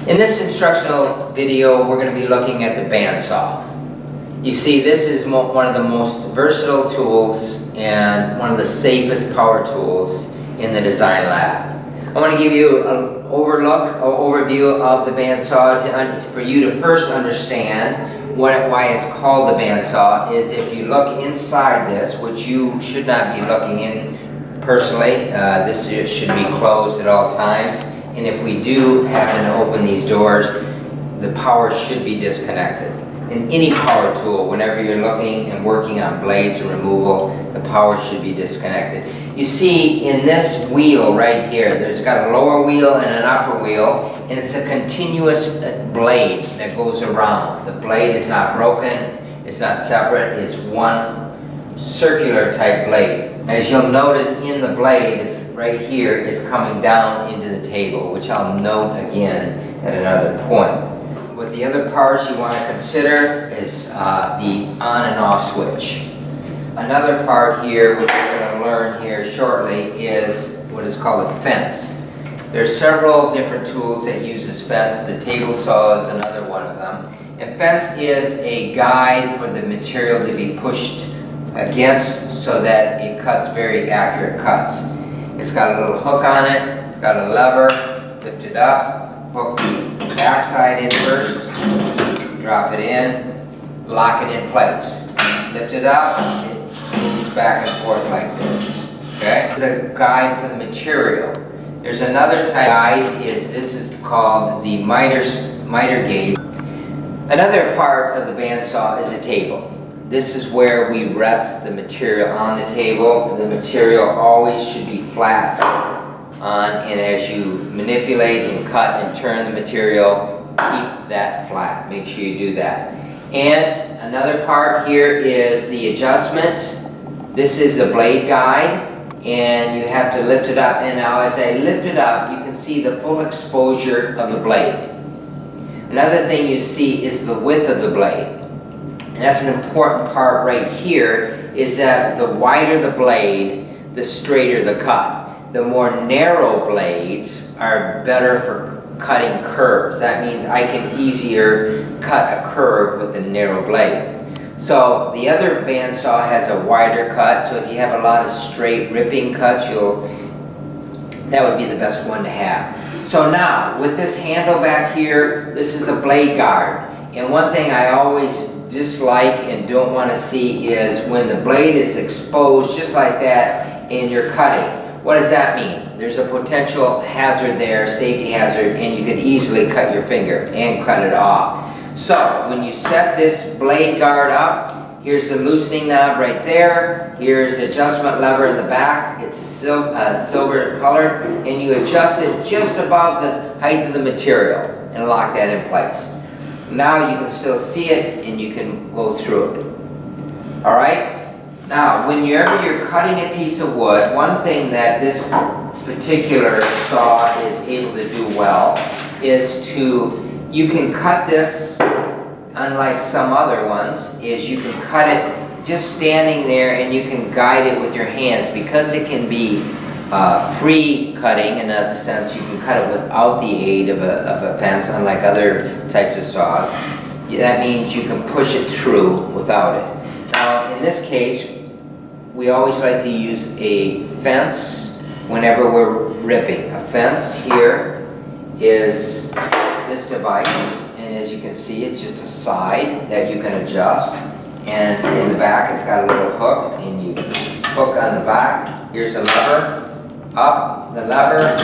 In this instructional video, we're going to be looking at the bandsaw. You see, this is one of the most versatile tools and one of the safest power tools in the design lab. I want to give you an overview of the bandsaw for you to first understand why it's called the bandsaw. Is if you look inside this, which you should not be looking in personally, this should be closed at all times. And if we do happen to open these doors, the power should be disconnected. In any power tool, whenever you're looking and working on blades and removal, the power should be disconnected. You see in this wheel right here, there's got a lower wheel and an upper wheel, and it's a continuous blade that goes around. The blade is not broken, it's not separate, it's one circular type blade. As you'll notice in the blade, it's right here, it's coming down into the table, which I'll note again at another point. What the other parts you want to consider is the on and off switch. Another part here, which we're going to learn here shortly, is what is called a fence. There are several different tools that use this fence. The table saw is another one of them. And fence is a guide for the material to be pushed against so that it cuts very accurate cuts. It's got a little hook on it, it's got a lever, lift it up, hook the back side in first, drop it in, lock it in place. Lift it up, it moves back and forth like this. Okay? It's a guide for the material. There's another type of guide, this is called the miter gauge. Another part of the bandsaw is a table. This is where we rest the material on the table. The material always should be flat on, and as you manipulate and cut and turn the material, keep that flat. Make sure you do that. And another part here is the adjustment. This is a blade guide, and you have to lift it up. And now as I lift it up, you can see the full exposure of the blade. Another thing you see is the width of the blade. And that's an important part right here, is that the wider the blade, the straighter the cut. The more narrow blades are better for cutting curves. That means I can easier cut a curve with a narrow blade. So the other bandsaw has a wider cut, so if you have a lot of straight ripping cuts, that would be the best one to have. So now, with this handle back here, this is a blade guard. And one thing I always dislike and don't want to see is when the blade is exposed just like that and you're cutting. What does that mean? There's a potential hazard there, safety hazard, and you could easily cut your finger and cut it off. So when you set this blade guard up, here's the loosening knob right there, here's the adjustment lever in the back, it's silver colored, and you adjust it just above the height of the material and lock that in place. Now you can still see it and you can go through it. Alright? Now, whenever you're cutting a piece of wood, one thing that this particular saw is able to do well is you can cut this, unlike some other ones, is you can cut it just standing there and you can guide it with your hands. Because it can be free cutting, in a sense, you can cut it without the aid of a fence, unlike other types of saws. That means you can push it through without it. Now, in this case, we always like to use a fence whenever we're ripping. A fence here is this device, and as you can see, it's just a side that you can adjust. And in the back, it's got a little hook, and you hook on the back. Here's a lever. Up the lever,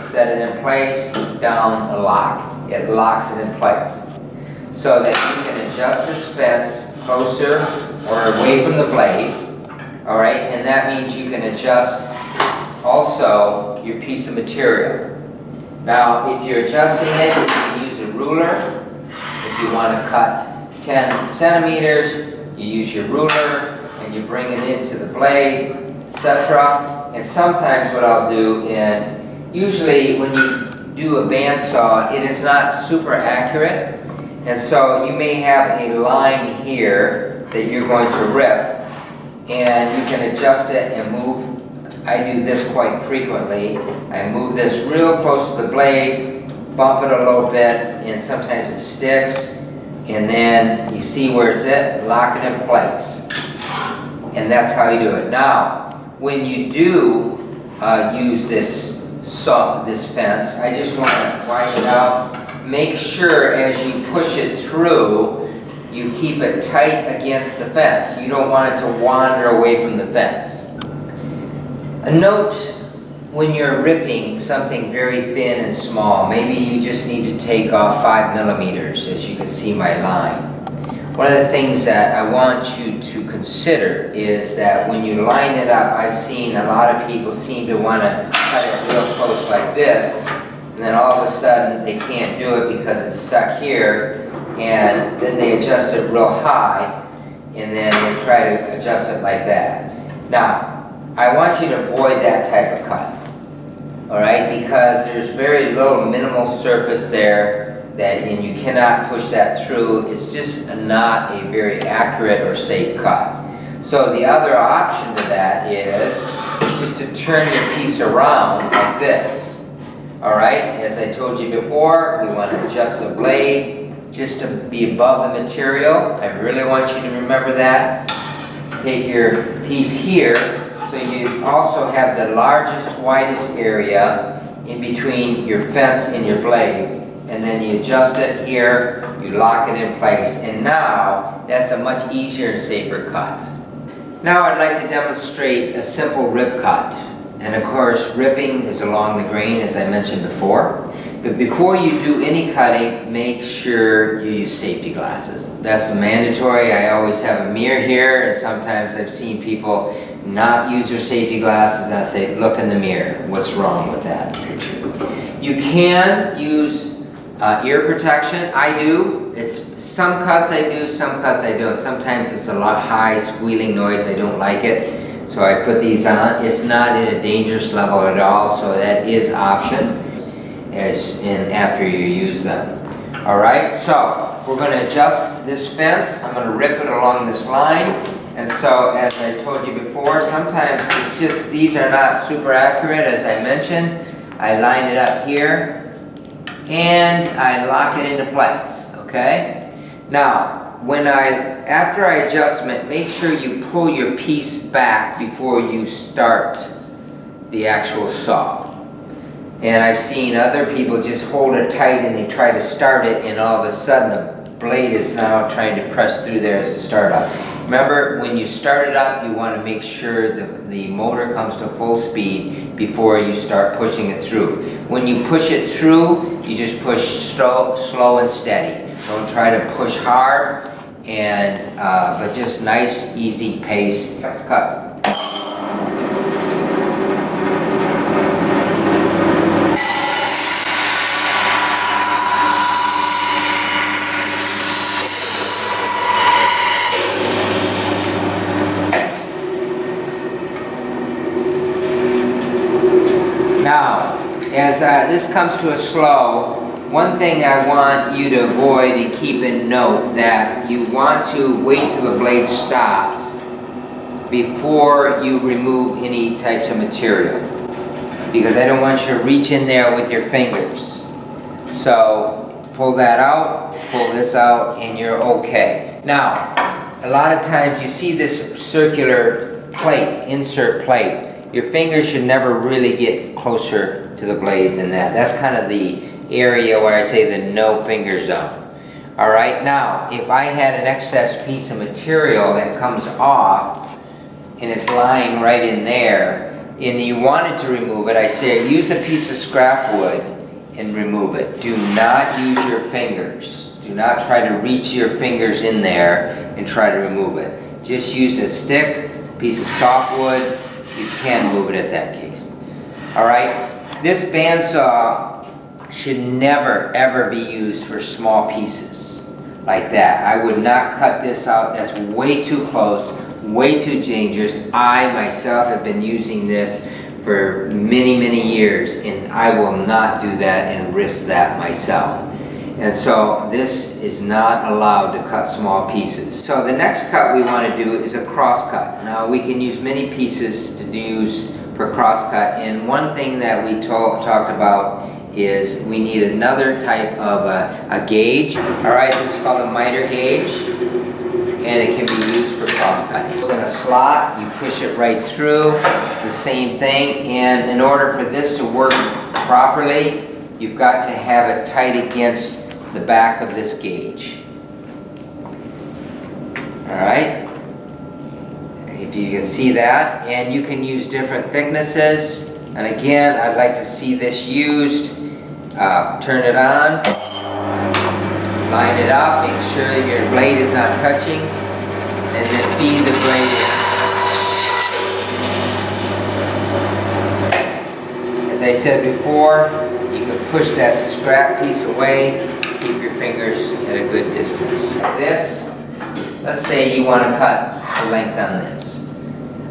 set it in place, down the lock. It locks it in place. So that you can adjust this fence closer or away from the blade. Alright, and that means you can adjust also your piece of material. Now, if you're adjusting it, you can use a ruler. If you want to cut 10 centimeters, you use your ruler and you bring it into the blade, etc. And sometimes what I'll do, and usually when you do a bandsaw, it is not super accurate. And so you may have a line here that you're going to rip, and you can adjust it and move. I do this quite frequently. I move this real close to the blade, bump it a little bit, and sometimes it sticks, and then you see where it's at, lock it in place. And that's how you do it. Now, when you do use this fence, I just want to wipe it out. Make sure as you push it through, you keep it tight against the fence. You don't want it to wander away from the fence. A note when you're ripping something very thin and small, maybe you just need to take off 5 millimeters, as you can see my line. One of the things that I want you to consider is that when you line it up, I've seen a lot of people seem to want to cut it real close like this, and then all of a sudden they can't do it because it's stuck here, and then they adjust it real high, and then they try to adjust it like that. Now, I want you to avoid that type of cut, all right, because there's very little minimal surface there, and you cannot push that through. It's just not a very accurate or safe cut. So the other option to that is just to turn your piece around like this. Alright, as I told you before, we want to adjust the blade just to be above the material. I really want you to remember that. Take your piece here, so you also have the largest, widest area in between your fence and your blade. And then you adjust it here, you lock it in place, and now that's a much easier and safer cut. Now I'd like to demonstrate a simple rip cut. And of course, ripping is along the grain, as I mentioned before. But before you do any cutting, make sure you use safety glasses. That's mandatory. I always have a mirror here, and sometimes I've seen people not use their safety glasses, and I say, look in the mirror. What's wrong with that picture? You can use ear protection. I do. It's some cuts I do, some cuts I don't. Sometimes it's a lot high squealing noise. I don't like it, so I put these on. It's not in a dangerous level at all, so that is option after you use them. All right. So we're going to adjust this fence. I'm going to rip it along this line, and so as I told you before, sometimes it's just these are not super accurate. As I mentioned, I line it up here, and I lock it into place, okay? Now, after I adjustment, make sure you pull your piece back before you start the actual saw. And I've seen other people just hold it tight and they try to start it, and all of a sudden the blade is now trying to press through there as a start up. Remember, when you start it up, you want to make sure the motor comes to full speed before you start pushing it through. When you push it through, you just push slow and steady. Don't try to push hard, but just nice, easy pace. Let's cut. Now, as this comes to a slow, one thing I want you to avoid and keep in note that you want to wait till the blade stops before you remove any types of material, because I don't want you to reach in there with your fingers. So pull that out, pull this out, and you're okay. Now, a lot of times you see this circular plate, insert plate. Your fingers should never really get closer to the blade than that. That's kind of the area where I say the no finger zone. All right, now if I had an excess piece of material that comes off and it's lying right in there and you wanted to remove it, I say use a piece of scrap wood and remove it. Do not use your fingers. Do not try to reach your fingers in there and try to remove it. Just use a stick, a piece of softwood. You can move it at that case. All right, this bandsaw should never ever be used for small pieces like that. I would not cut this out. That's way too close, way too dangerous. I myself have been using this for many, many years, and I will not do that and risk that myself. And so this is not allowed to cut small pieces. So the next cut we want to do is a cross cut. Now we can use many pieces to use for cross cut, and one thing that we talked about is we need another type of a gauge. Alright, this is called a miter gauge, and it can be used for cross cutting. It's in a slot, you push it right through, it's the same thing, and in order for this to work properly, you've got to have it tight against the back of this gauge. Alright, if you can see that, and you can use different thicknesses, and again, I'd like to see this used. Turn it on, line it up, make sure your blade is not touching, and then feed the blade in. As I said before, you can push that scrap piece away, keep your fingers at a good distance. Like this, let's say you want to cut the length on this.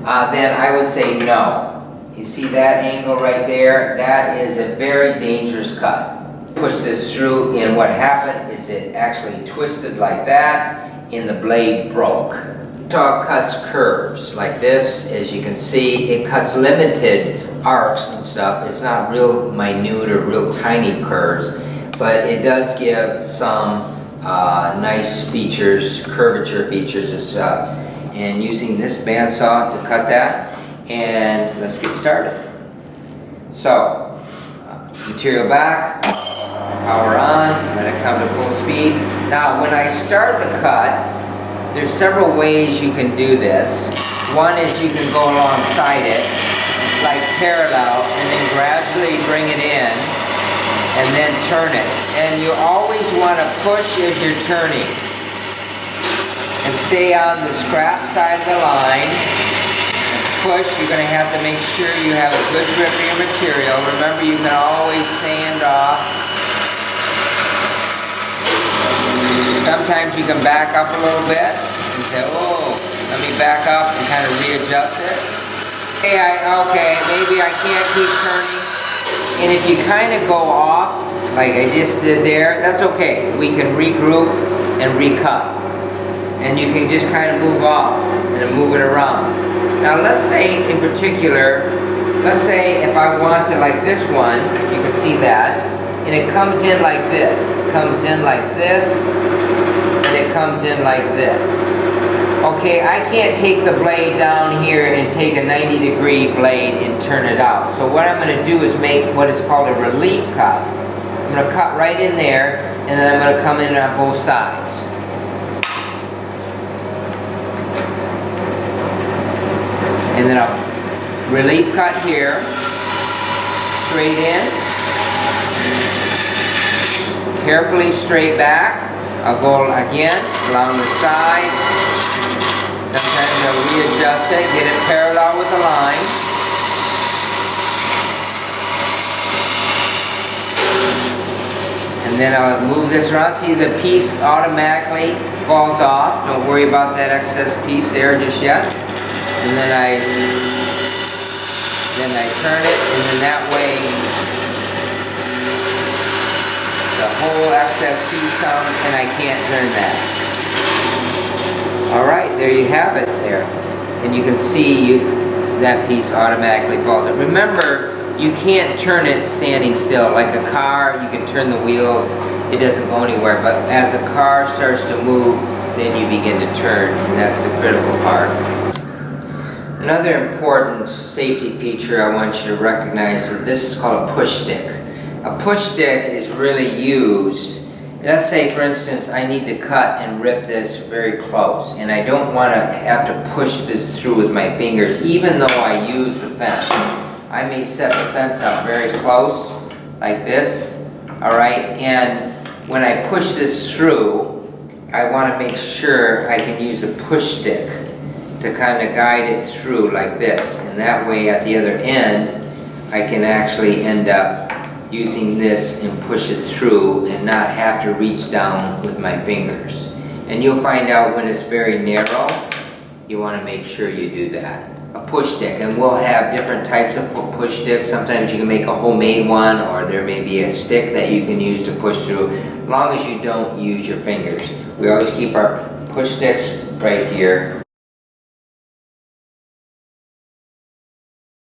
Then I would say no. You see that angle right there? That is a very dangerous cut. Push this through, and what happened is it actually twisted like that, and the blade broke. Saw cuts curves like this. As you can see, it cuts limited arcs and stuff. It's not real minute or real tiny curves, but it does give some nice features, curvature features and stuff. And using this bandsaw to cut that, and let's get started. So, material back, power on, let it come to full speed. Now, when I start the cut, there's several ways you can do this. One is you can go alongside it, like parallel, and then gradually bring it in, and then turn it. And you always want to push as you're turning, and stay on the scrap side of the line. Push, you're going to have to make sure you have a good grip of your material. Remember, you can always sand off. Sometimes you can back up a little bit and say, oh, let me back up and kind of readjust it. Okay, maybe I can't keep turning. And if you kind of go off, like I just did there, that's okay. We can regroup and recut. And you can just kind of move off and then move it around. Now let's say in particular, let's say if I want it like this one, if you can see that, and it comes in like this. It comes in like this, and it comes in like this. Okay, I can't take the blade down here and take a 90-degree blade and turn it out. So what I'm going to do is make what is called a relief cut. I'm going to cut right in there, and then I'm going to come in on both sides. And then I'll relief cut here, straight in, carefully straight back. I'll go again along the side. Sometimes I'll readjust it, get it parallel with the line. And then I'll move this around. See, the piece automatically falls off. Don't worry about that excess piece there just yet. And then I turn it, and then that way the whole excess piece comes, and I can't turn that. Alright, there you have it there. And you can see that piece automatically falls out. Remember, you can't turn it standing still. Like a car, you can turn the wheels, it doesn't go anywhere. But as the car starts to move, then you begin to turn, and that's the critical part. Another important safety feature I want you to recognize is this is called a push stick. A push stick is really used, let's say for instance I need to cut and rip this very close, and I don't want to have to push this through with my fingers even though I use the fence. I may set the fence up very close like this, alright, and when I push this through I want to make sure I can use a push stick to kind of guide it through like this, and that way at the other end I can actually end up using this and push it through and not have to reach down with my fingers. And you'll find out when it's very narrow, you want to make sure you do that. A push stick, and we'll have different types of push sticks. Sometimes you can make a homemade one, or there may be a stick that you can use to push through, as long as you don't use your fingers. We always keep our push sticks right here,